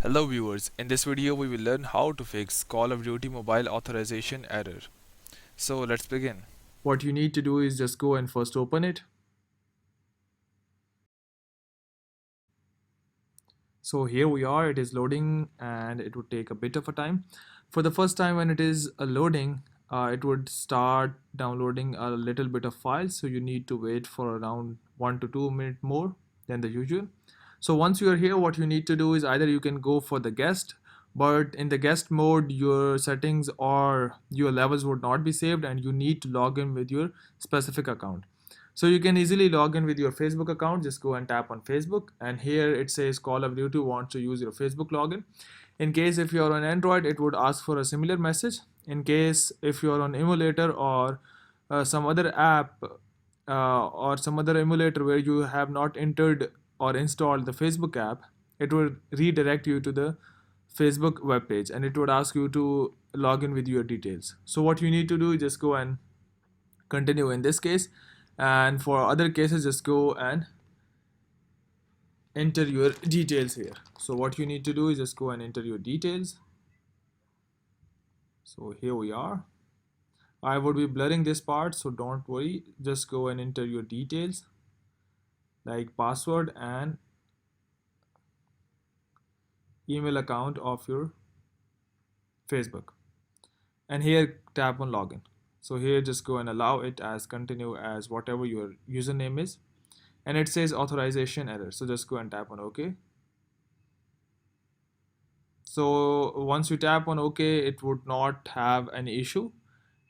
Hello viewers, in this video we will learn how to fix Call of Duty mobile authorization error. So let's begin. What you need to do is just go and first open it. So here we are, it is loading and it would take a bit of a time. For the first time when it is loading, it would start downloading a little bit of files, so you need to wait for around 1 to 2 minutes more than the usual. So once you are here, what you need to do is either you can go for the guest, but in the guest mode your settings or your levels would not be saved and you need to log in with your specific account. So you can easily log in with your Facebook account. Just go and tap on Facebook, and here it says Call of Duty wants to use your Facebook login. In case if you're on Android, it would ask for a similar message. In case if you're on emulator or some other app or some other emulator where you have not entered or installed the Facebook app, it will redirect you to the Facebook web page and it would ask you to log in with your details. So what you need to do is just go and continue in this case, and for other cases just go and enter your details here. So what you need to do is just go and enter your details. So here we are. I would be blurring this part, so don't worry, just go and enter your details like password and email account of your Facebook, and here tap on login. So here just go and allow it as continue as whatever your username is, and it says authorization error, so just go and tap on OK. So once you tap on OK, it would not have any issue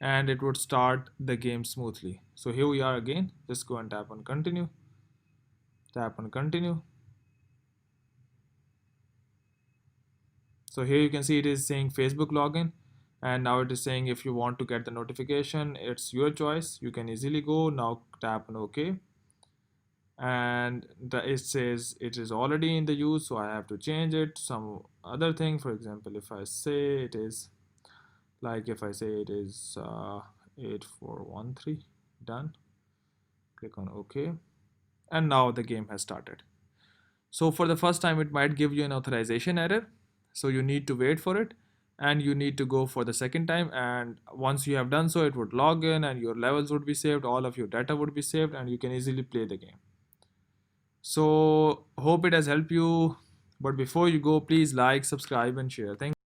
and it would start the game smoothly. So here we are again, just go and tap on continue, tap on continue. So here you can see it is saying Facebook login, and now it is saying if you want to get the notification, it's your choice. You can easily go now, tap on OK, and it says it is already in the use, so I have to change it some other thing. For example, if I say it is if I say it is 8413, done, click on OK, and now the game has started. So for the first time it might give you an authorization error, so you need to wait for it and you need to go for the second time, and once you have done so it would log in and your levels would be saved, all of your data would be saved, and you can easily play the game. So hope it has helped you, but before you go, please like, subscribe and share. Thank you.